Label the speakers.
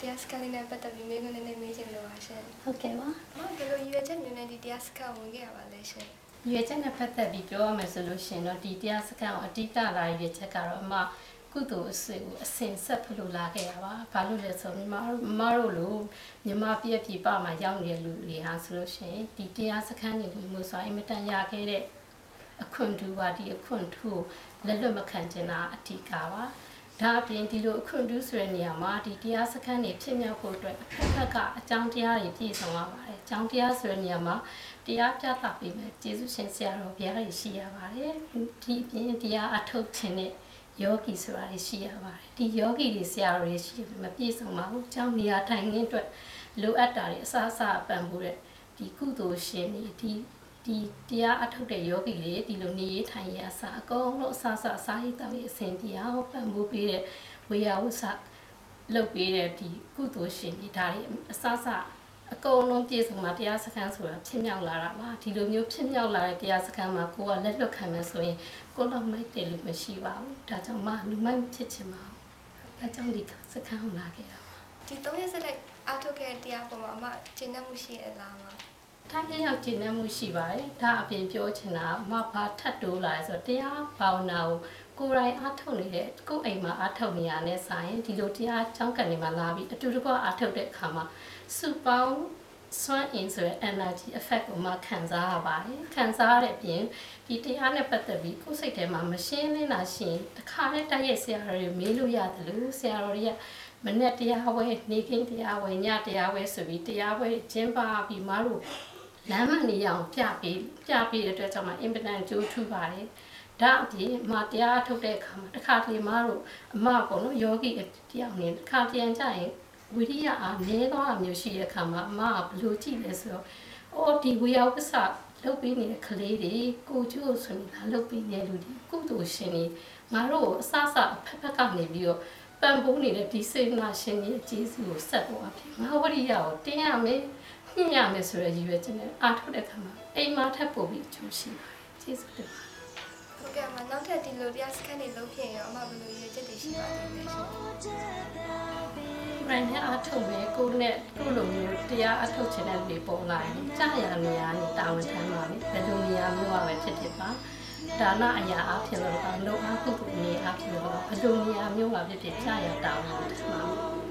Speaker 1: တရားစခန်းလေးနဲ့ပတ်သက်ပြီးမိခွန်းနဲ့မေးချင်လို့ပါရှင်
Speaker 2: ဟုတ်ကဲ့ပါ
Speaker 1: ဘယ်လိုရွေးချက်မျိုးနဲ့ဒီတရားစခန်းဝင်ခဲ့ရပါလဲရှင်
Speaker 2: ရွေးချက်နဲ့ပတ်သက်ပြီးပြောရမယ်ဆိုလို့ရှိရင်တော့ဒီတရားစခန်းကိုအတိအကျလာရွေးချက်ကတော့အမကုသိုလ်အစစ်ကိုအစင်ဆက်ဖလို့လာခဲ့ရပါဘာလို့လဲဆိုတော့မတို့လိုမြမပြည့်ပြပမှာရောက်နေတဲ့လူတွေဟာဆိုလို့ရှိရင်ဒီတရားစခန်းတွေဝင်မှုဆိုအင်မတန်ရခဲ့တဲ့အခွင့်ထူပါဒီအခွင့်ထူလက်လွတ်မခံချင်တာအထီးကပါဒါအပြင်ဒီလိုအခွင့်ထူဆိုတဲ့နေရာမှာဒီတရားစခန်းတွေဖြစ်မြောက်ဖို့အတွက်အဖက်ကအကြောင်းတရားတွေပြည့်စုံရပါတယ်အကြောင်းတရားဆိုတဲ့နေရာမှာတရားပြသပေးမယ်ကျေးဇူးရှင်ဆရာတော်ဘုရားကြီးရှိရပါတယ်ဒီအပြင်တရားအထုတ်ခြင်းနဲ့ယောဂီဆိုတာရှိရပါတယ်ဒီယောဂီတွေဆရာတော်တွေရှိမပြည့်စုံပါဘူးအကြောင်းနေရာထိုင်ခင်းအတွက်လိုအပ်တာတွေအစအစပံ့ပိုးတဲ့ဒီကုသိုလ်ရှင်တွေဒီတရားအထုတ်တဲ့ယောဂီတွေဒီလိုနေထိုင်ရအစအကုန်လုံးအစအစာရေးတောင်းရေးအစဉ်တရားပံ့ပိုးပေးတဲ့ဝေယဝဆလုပ်ပေးတဲ့ဒီကုသိုလ်ရှင်တွေဒါတွေအစအကုန်လုံးပြည့်စုံမှာတရားစခန်းဆိုတာဖြစ်မြောက်လာတာပါဒီလိုမျိုးဖြစ်မြောက်လာတဲ့တရားစခန်းမှာကိုကလက်လွတ်ခံမယ်ဆိုရင်ကိုတော့မိုက်တယ်လို့မရှိပါဘူးဒါကြောင့်မှလူမိုက်ဖြစ်ချင်ပါဘူးဒါကြောင့်ဒီစခန်းကိုလာခဲ့တာပါ
Speaker 1: ဒီ3ရက်ဆက်လက်အထုတ်ခဲ့တရားပေါ်မှာအမကျင့်တတ်မှုရှိရလားမ
Speaker 2: ဒါလည်းရောက်ကျင့်တတ်မှုရှိပါတယ်ဒါအပြင်ပြောချင်တာအမဘာထပ်တိုးလာဆိုတော့တရားဘာဝနာကိုယ်တိုင်အားထုတ်နေတဲ့ကိုယ်အိမ်မှာအားထုတ်နေရတဲ့ဆိုင်ဒီလိုတရားကျောင်းကန်တွေမှာလာပြီးအတူတကွအားထုတ်တဲ့အခါမှာစုပေါင်းစွမ်းအင်ဆိုတဲ့ energy effect ကိုမှခံစားရပါတယ်ခံစားရတဲ့အပြင်ဒီတရားနဲ့ပတ်သက်ပြီးကိုယ်စိတ်ထဲမှာမရှင်းလင်းတာရှင်တခါနဲ့တိုက်ရိုက်ဆရာတော်တွေမေးလို့ရတယ်လို့ဆရာတော်တွေကမနေ့တရားဝဲနေခင်းတရားဝဲညတရားဝဲဆိုပြီးတရားဝဲကျင်းပပြီးမတို့လမ်းမနေရအောင်ပြပေးတဲ့အတွက်ကြောင့်မှအင်ပတန်ကြိုးထူပါတယ်ဒါအပြင်မတရားထုတ်တဲ့အခါမှာတစ်ခါတလေမတို့အမပေါ့နော်ယောဂီတယောက်နေတစ်ခါတရံကြရင်ဝိရိယအားနည်းသွားမျိုးရှိတဲ့အခါမှာအမကဘယ်လိုကြည့်လဲဆိုတော့အော်ဒီဝေယဝဆလုပ်ပေးနေတဲ့ကလေးတွေကိုကျိုးဆိုနေတာလုပ်ပေးနေလူဒီကုသိုလ်ရှင်တွေငါတို့အစအဖက်ကနေပြီးတော့ပံပိုးနေတဲ့ဒီစေနာရှင်ရဲ့ကျေးဇူးကိုဆက်သွားပြီငါဝိရိယကိုတင်းရမယ်ညှိရမယ်ဆိုရည်ရွယ်ချက်နဲ့အားထုတ်တဲ့အခါမှာအိမ်မှာထပ်ပို့ပြီးအကျိုးရှိပါတယ်ကျေးဇူးတင်ပါတယ်
Speaker 1: ဟုတ်ကဲ့အမနောက်ထပ်ဒီလိုတရားစခန်းတွေလုပ်ဖြစ်ရင်အမဘယ်လိုရွေးချက်တွေရှိပါလဲရှင်
Speaker 2: ရိုင်းနဲ့အထုတ်ပဲကိုနဲ့ကိုလိုမျိုးတရားအထုတ်ချင်တဲ့လူတွေပေါ်လာရင်ကြာရနေရနေတာဝန်ထမ်းပါပဲဘယ်လိုနေရာမျိုးပါပဲဖြစ်ပါဒါနအရာအဖြစ်လို့လုံအားကုသိုလ်နေအားဖြစ်လို့ဘယ်လိုနေရာမျိုးပါဖြစ်ကြာရတာဝန်ထမ်းပါ